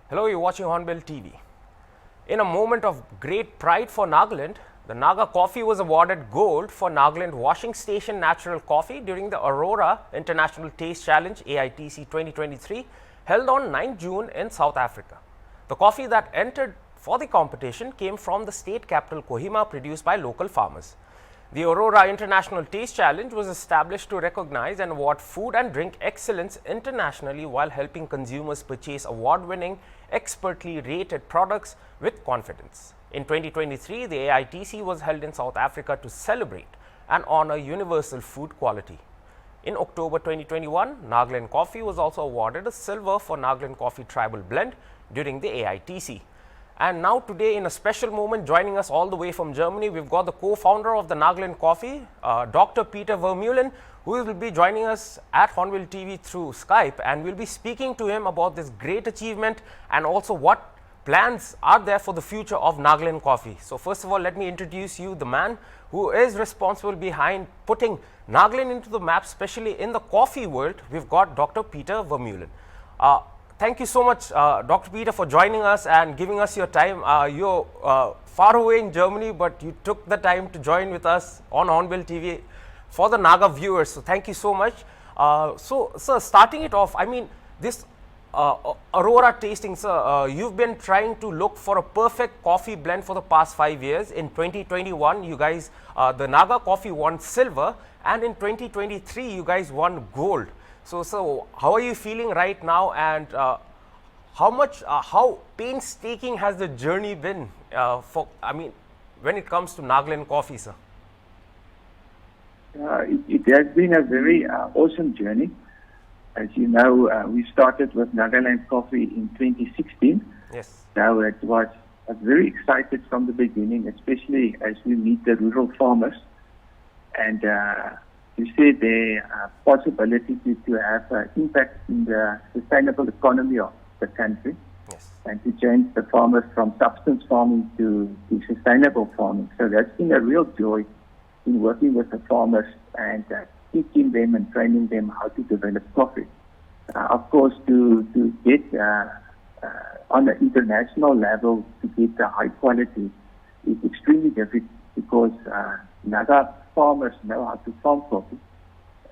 Hello, you're watching Hornbill TV. In a moment of great pride for Nagaland, the Naga coffee was awarded gold for Nagaland Washing Station Natural Coffee during the Aurora International Taste Challenge AITC 2023 held on 9 June in South Africa. The coffee that entered for the competition came from the state capital Kohima, produced by local farmers. The Aurora International Taste Challenge was established to recognize and award food and drink excellence internationally while helping consumers purchase award-winning, expertly rated products with confidence. In 2023, the AITC was held in South Africa to celebrate and honor universal food quality. In October 2021, Nagaland Coffee was also awarded a silver for Nagaland Coffee Tribal Blend during the AITC. And now today, in a special moment, joining us all the way from Germany, we've got the co-founder of the Nagaland Coffee, Dr. Peter Vermeulen, who will be joining us at Hornbill TV through Skype, and we'll be speaking to him about this great achievement and also what plans are there for the future of Nagaland Coffee. So first of all, let me introduce you the man who is responsible behind putting Nagaland into the map, especially in the coffee world. We've got Dr. Peter Vermeulen. Thank you so much, Dr. Peter, for joining us and giving us your time. You're far away in Germany, but you took the time to join with us on Hornbill TV for the Naga viewers. So thank you so much. So, sir, starting it off, I mean, this Aurora tasting, sir, you've been trying to look for a perfect coffee blend for the past 5 years. In 2021, you guys, the Naga coffee won silver, and in 2023, you guys won gold. So how are you feeling right now, and how painstaking has the journey been when it comes to Nagaland coffee, sir? It has been a very awesome journey. As you know, we started with Nagaland Coffee in 2016. Yes. Now it was very excited from the beginning, especially as we meet the rural farmers, and you see the possibility to have impact in the sustainable economy of the country. Yes. And to change the farmers from substance farming to sustainable farming. So that's been a real joy in working with the farmers and teaching them and training them how to develop coffee. Of course, to get on an international level, to get the high quality is extremely difficult because Naga farmers know how to farm coffee,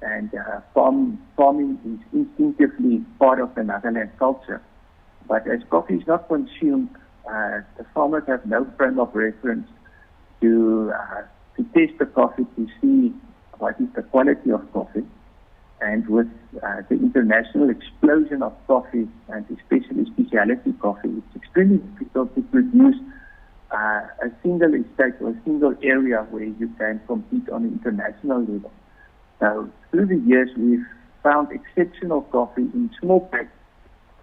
and farming is instinctively part of the Nagaland culture. But as coffee is not consumed, the farmers have no frame of reference to test the coffee to see what is the quality of coffee. And with the international explosion of coffee, and especially specialty coffee, it's extremely difficult to produce a single estate or a single area where you can compete on an international level. So through the years, we've found exceptional coffee in small packs.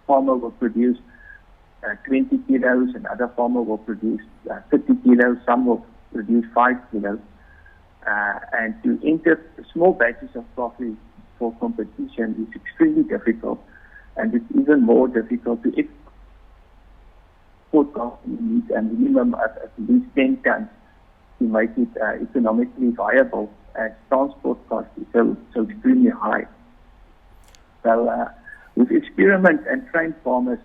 Farmer will produce 20 kilos, another farmer will produce 30 kilos, some will produce 5 kilos. And to enter small batches of coffee for competition is extremely difficult, and it's even more difficult to export coffee. You need a minimum of at least 10 tons to make it economically viable, as transport cost is so extremely high. So we've experimented and trained farmers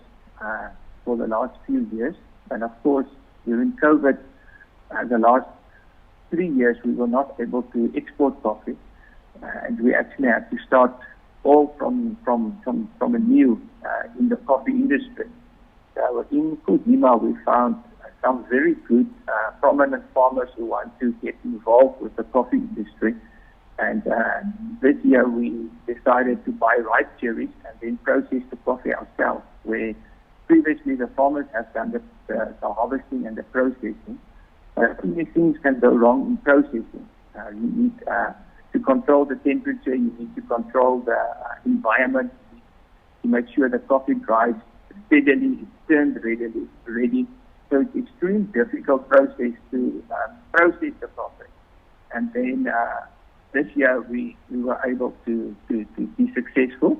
for the last few years, and of course during COVID, the last 3 years we were not able to export coffee, and we actually had to start all from anew in the coffee industry. So in Kohima, we found some very good, prominent farmers who want to get involved with the coffee industry. And this year we decided to buy ripe cherries and then process the coffee ourselves, where previously the farmers have done the harvesting and the processing. Many things can go wrong in processing. You need to control the temperature, you need to control the environment, to make sure the coffee dries steadily, it's turned ready. So it's extremely difficult process to process the coffee. And then this year we were able to be successful.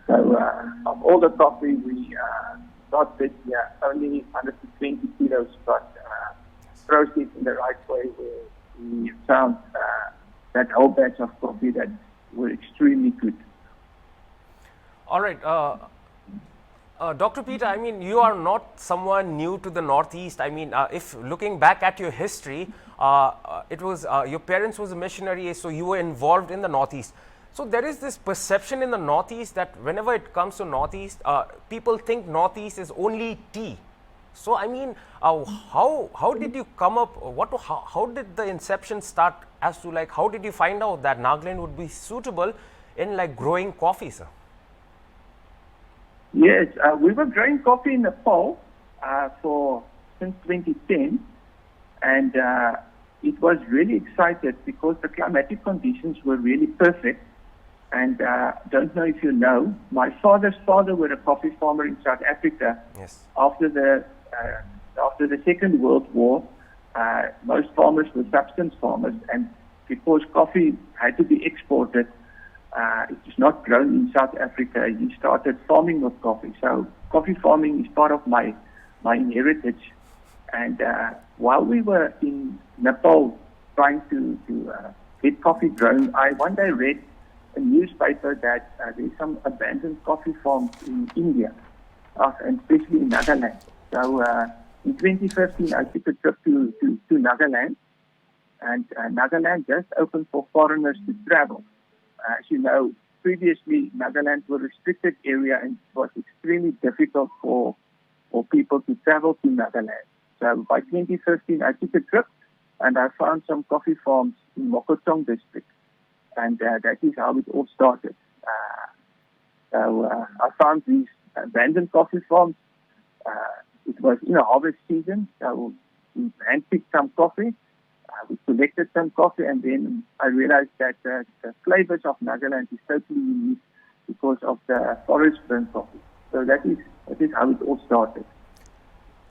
So of all the coffee we got this year, only 120 kilos got processed in the right way, where we found that whole batch of coffee that were extremely good. All right. Dr. Peter, I mean, you are not someone new to the Northeast. I mean, if looking back at your history, it was your parents was a missionary, so you were involved in the Northeast. So there is this perception in the Northeast that whenever it comes to Northeast, people think Northeast is only tea. So I mean, how did you come up? How did the inception start? As to like, how did you find out that Nagaland would be suitable in like growing coffee, sir? Yes, we were growing coffee in Nepal since 2010, and it was really excited because the climatic conditions were really perfect. And don't know if you know, my father's father was a coffee farmer in South Africa. Yes. After the Second World War, most farmers were subsistence farmers, and because coffee had to be exported, it was not grown in South Africa. He started farming with coffee. So coffee farming is part of my heritage. And while we were in Nepal trying to get coffee grown, I one day read a newspaper that there's some abandoned coffee farms in India, and especially in Nagaland. So in 2015, I took a trip to Nagaland, and Nagaland just opened for foreigners to travel. As you know, previously Nagaland was a restricted area and it was extremely difficult for people to travel to Nagaland. So by 2015, I took a trip and I found some coffee farms in Mokotong district. And that is how it all started. I found these abandoned coffee farms. It was in a harvest season, so we handpicked some coffee. We collected some coffee, and then I realized that the flavors of Nagaland is totally unique because of the forest burn coffee. So that is how it all started.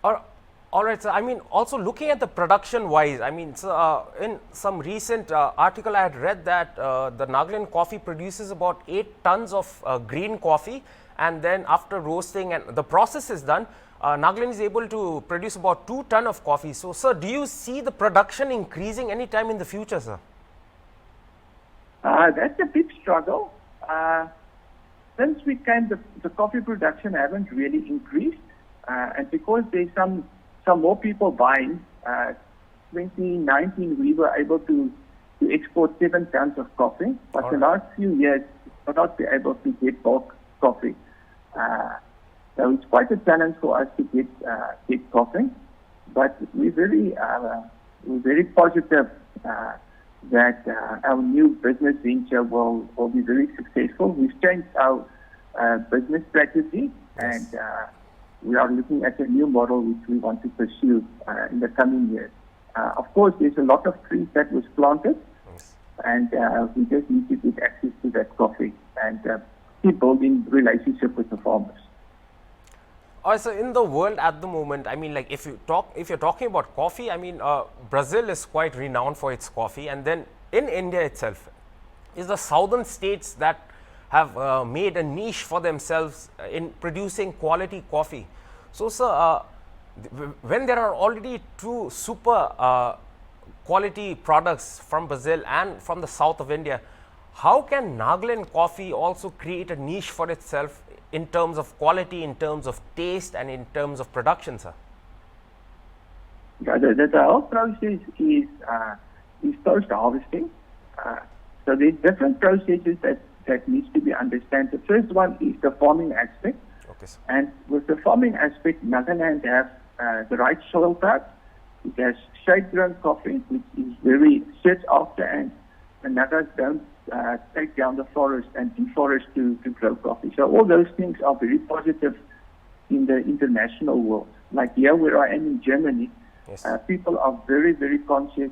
All right, sir. I mean, also looking at the production-wise, I mean, so, in some recent article, I had read that the Nagaland coffee produces about 8 tons of green coffee, and then after roasting and the process is done, Nagaland is able to produce about 2 tons of coffee. So, sir, do you see the production increasing anytime in the future, sir? That's a big struggle. Since we came, the coffee production haven't really increased, and because there's some more people buying. 2019, we were able to export 7 tons of coffee, but the last few years, we've not been able to get bulk coffee. So it's quite a challenge for us to get coffee, but we're very positive that our new business venture will be very successful. We've changed our business strategy, and we are looking at a new model which we want to pursue in the coming years. Of course, there's a lot of trees that was planted, and we just need to get access to that coffee and keep building relationship with the farmers. Also, in the world at the moment, I mean, like if you're talking about coffee, I mean, Brazil is quite renowned for its coffee, and then in India itself, is the southern states that have made a niche for themselves in producing quality coffee. So, sir, when there are already 2 super quality products from Brazil and from the south of India, how can Nagaland coffee also create a niche for itself in terms of quality, in terms of taste, and in terms of production, sir? Yeah, the whole process is post-harvesting. So there's different processes that needs to be understood. The first one is the farming aspect. Okay, sir. And with the farming aspect, Nagaland have the right soil type. It has shade-grown coffee, which is very sought after, and the Nagas don't take down the forest and deforest to grow coffee. So all those things are very positive in the international world. Like here where I am in Germany, Yes. People are very, very conscious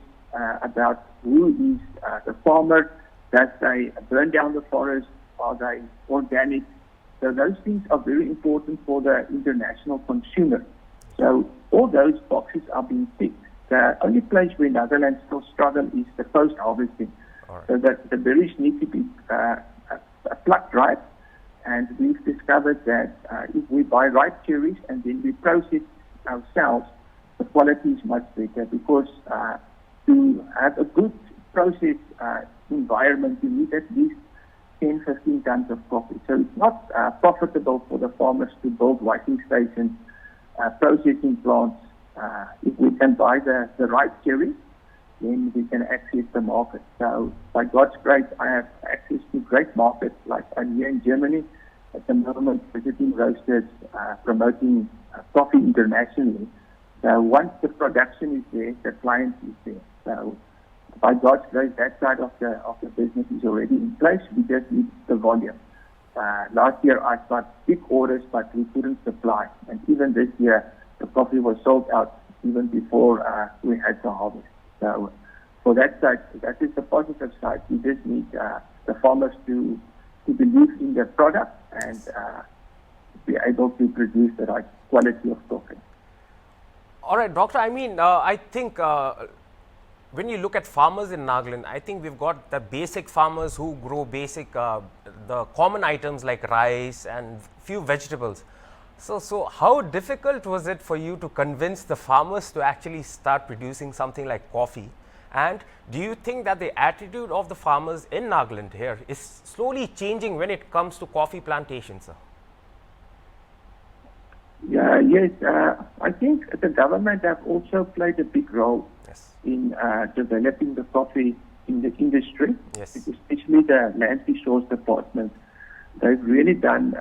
about who is the farmer, that they burn down the forest, are they organic. So those things are very important for the international consumer. So all those boxes are being ticked. The only place where Nagaland still struggle is the post-harvesting. Right. So that the berries need to be plucked ripe. And we've discovered that if we buy ripe cherries and then we process ourselves, the quality is much better, because to have a good process environment, you need at least 10, 15 tons of coffee. So it's not profitable for the farmers to build whiting stations, processing plants. If we can buy the right cherry, then we can access the market. So by God's grace, I have access to great markets like I'm here in Germany at the moment, visiting roasters, promoting coffee internationally. So once the production is there, the client is there. So by God's grace, that side of the business is already in place. We just need the volume. Last year I got big orders, but we couldn't supply. And even this year, the coffee was sold out even before we had the harvest. So for that side, that is the positive side. We just need the farmers to believe in their product and be able to produce the right quality of coffee. All right, Doctor, I mean, I think when you look at farmers in Nagaland, I think we've got the basic farmers who grow basic, the common items like rice and few vegetables. So how difficult was it for you to convince the farmers to actually start producing something like coffee? And do you think that the attitude of the farmers in Nagaland here is slowly changing when it comes to coffee plantations, sir? Yeah, yes. I think the government have also played a big role in developing the coffee in the industry, especially the Land Resource Department. They've really done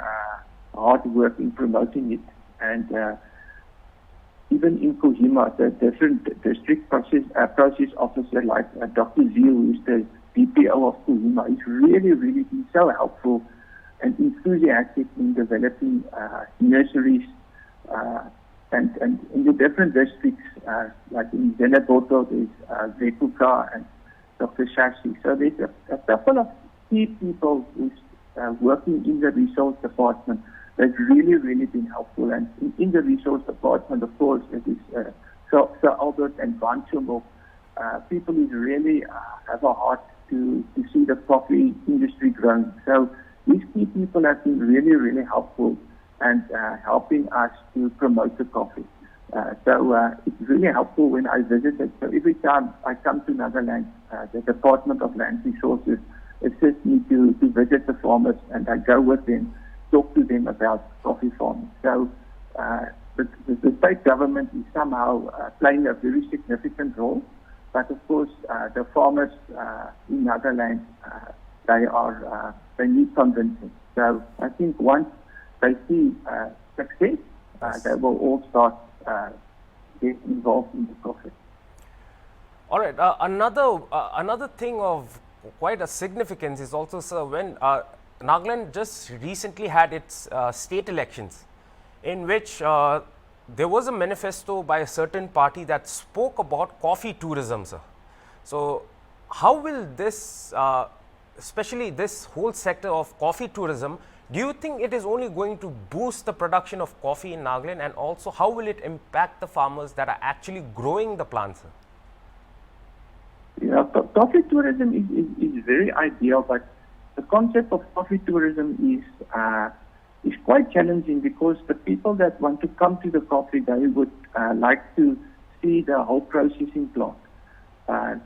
hard work in promoting it, and even in Kohima, the different district process officer like Dr. Zil, who's the DPO of Kohima, is really been so helpful and enthusiastic in developing nurseries and in the different districts, like in Zenaboto, there's Vekuka and Dr. Shashi. So there's a couple of key people who's working in the resource department that's really been helpful. And in the resource department, of course, it is Sir Albert and Van Chumbo, people who really have a heart to see the coffee industry growing. So these key people have been really helpful and helping us to promote the coffee. So it's really helpful when I visit it. So every time I come to Nagaland, the Department of Land Resources assists me to visit the farmers, and I go with them, talk to them about coffee farming. So the state government is somehow playing a very significant role, but of course the farmers in Nagaland, they need convincing. So I think once they see success, they will all start get involved in the coffee. All right. Another thing of quite a significance is also, sir, when Nagaland just recently had its state elections, in which there was a manifesto by a certain party that spoke about coffee tourism, sir. So how will this, especially this whole sector of coffee tourism, do you think it is only going to boost the production of coffee in Nagaland, and also how will it impact the farmers that are actually growing the plants, sir? Yeah, coffee tourism is very ideal, but the concept of coffee tourism is quite challenging, because the people that want to come to the coffee, they would like to see the whole processing plant.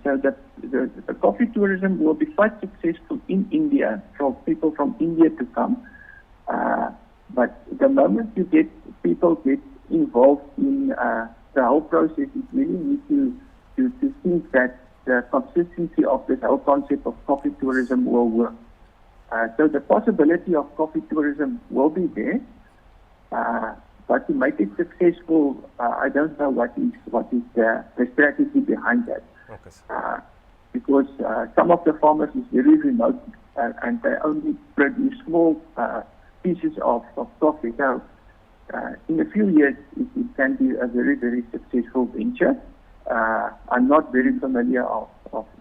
So that the coffee tourism will be quite successful in India for people from India to come. But the moment you get people get involved in the whole process, you really need to think that the consistency of this whole concept of coffee tourism will work. So the possibility of coffee tourism will be there, but to make it successful, I don't know what is the strategy behind that. Okay. Because some of the farmers is very remote, and they only produce small pieces of coffee. So in a few years, it can be a very successful venture. I'm not very familiar of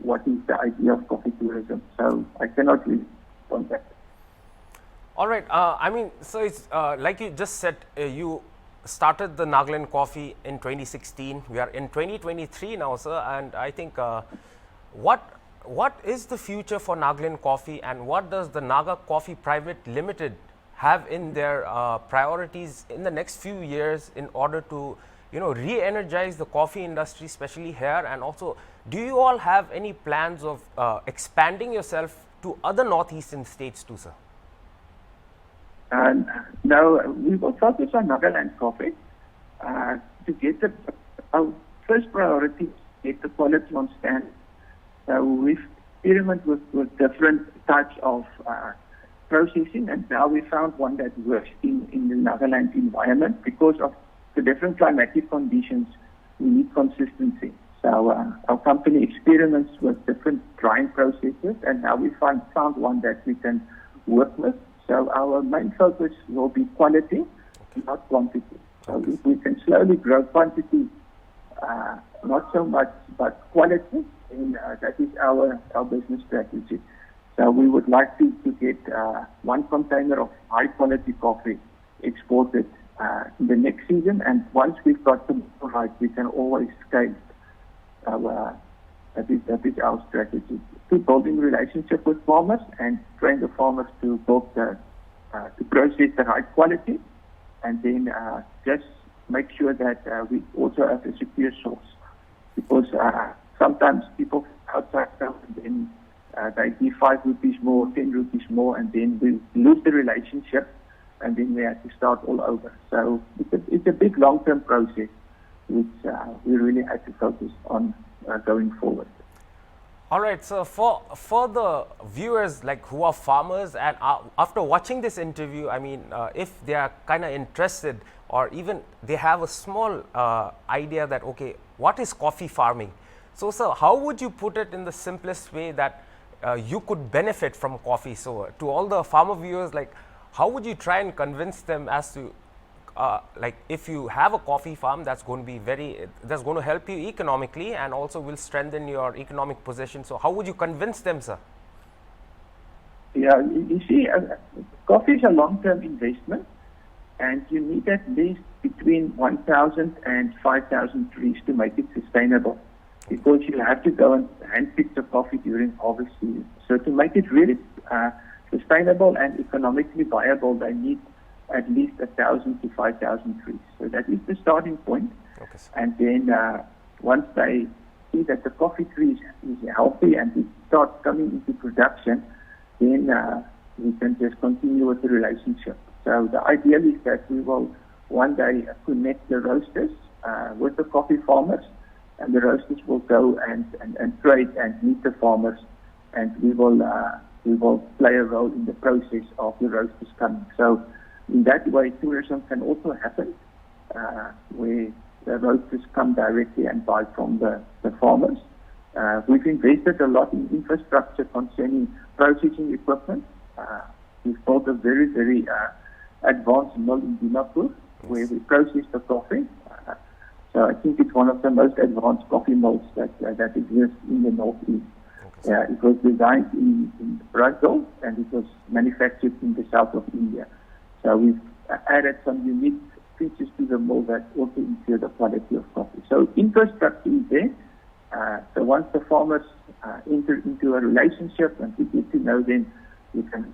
what is the idea of coffee tourism, so I cannot really on that. All right. I mean, so it's like you just said, you started the Nagaland coffee in 2016. We are in 2023 now, sir, and I think what is the future for Nagaland coffee, and what does the Naga Coffee Private Limited have in their priorities in the next few years in order to, re-energize the coffee industry, especially here? And also, do you all have any plans of expanding yourself to other northeastern states too, sir? Now, we will focus on Nagaland coffee to get our first priority is get the quality on stand. So we've experimented with different types of processing, and now we found one that works in the Nagaland environment. Because of the different climatic conditions, we need consistency. So our company experiments with different drying processes, and now we found one that we can work with. So our main focus will be quality, not quantity. So if we can slowly grow quantity, not so much, but quality, and that is our business strategy. So we would like to get 1 container of high quality coffee exported in the next season, and once we've got the right, we can always scale. That is our strategy. Keep building relationship with farmers and train the farmers to build to process the right quality, and then just make sure that we also have a secure source, because sometimes people outside come and then they give 5 rupees more, 10 rupees more, and then we lose the relationship, and then we have to start all over. So it's a big long-term process, which we really have to focus on going forward. All right, so for the viewers like who are farmers, and after watching this interview, I mean, if they are kind of interested, or even they have a small idea that, okay, what is coffee farming? So, sir, how would you put it in the simplest way that you could benefit from coffee? So, to all the farmer viewers, like, how would you try and convince them as to like, if you have a coffee farm, that's going to help you economically and also will strengthen your economic position. So how would you convince them, sir? Yeah, you see, coffee is a long-term investment, and you need at least between 1,000 and 5,000 trees to make it sustainable, because you have to go and handpick the coffee during harvest season. So to make it really sustainable and economically viable, they need at least 1,000 to 5,000 trees. So that is the starting point. Okay. And then once they see that the coffee tree is healthy and it starts coming into production, then we can just continue with the relationship. So the ideal is that we will one day connect the roasters with the coffee farmers, and the roasters will go and trade and meet the farmers, and we will play a role in the process of the roasters coming. So in that way, tourism can also happen, where the roasters come directly and buy from the farmers. We've invested a lot in infrastructure concerning processing equipment. We've built a very, very advanced mill in Dimapur, where we process the coffee. So I think it's one of the most advanced coffee mills that exists in the Northeast. Okay. It was designed in Brazil, and it was manufactured in the south of India. So we've added some unique features to the mill that also ensure the quality of coffee. So infrastructure is there. So once the farmers enter into a relationship and we get to know them, we can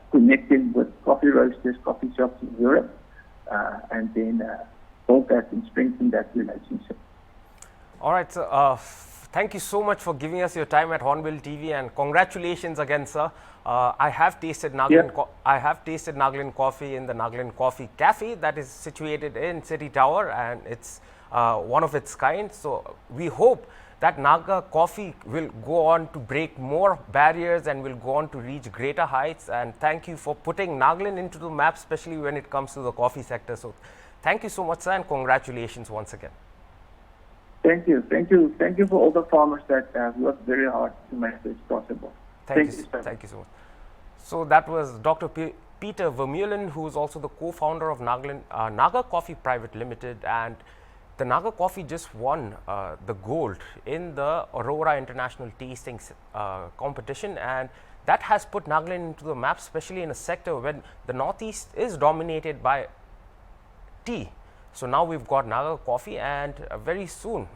connect them with coffee roasters, coffee shops in Europe, and then build that and strengthen that relationship. All right, so thank you so much for giving us your time at Hornbill TV, and congratulations again, sir. I have tasted Nagaland coffee in the Nagaland Coffee Cafe that is situated in City Tower, and it's one of its kind. So we hope that Naga coffee will go on to break more barriers and will go on to reach greater heights. And thank you for putting Nagaland into the map, especially when it comes to the coffee sector. So thank you so much, sir, and congratulations once again. Thank you for all the farmers that worked very hard to make this possible. Thank you so much. So that was Dr. Peter Vermeulen, who is also the co-founder of Naga Coffee Private Limited, and the Naga Coffee just won the gold in the Aurora International Tasting competition, and that has put Nagaland into the map, especially in a sector when the Northeast is dominated by tea. So now we've got Naga coffee, and very soon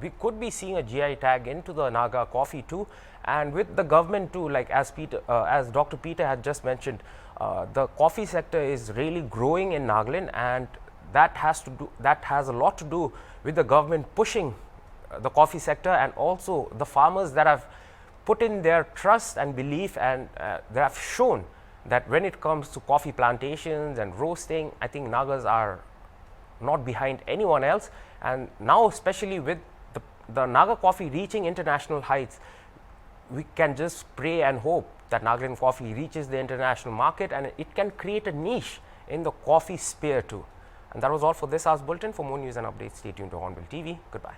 we could be seeing a GI tag into the Naga coffee too. And with the government too, like as Dr. Peter had just mentioned, the coffee sector is really growing in Nagaland, and that has a lot to do with the government pushing the coffee sector, and also the farmers that have put in their trust and belief, and they have shown that when it comes to coffee plantations and roasting, I think Nagas are not behind anyone else. And now, especially with the Naga coffee reaching international heights, we can just pray and hope that Nagaland coffee reaches the international market, and it can create a niche in the coffee sphere too. And that was all for this hour's bulletin. For more news and updates, stay tuned to Hornbill TV. Goodbye.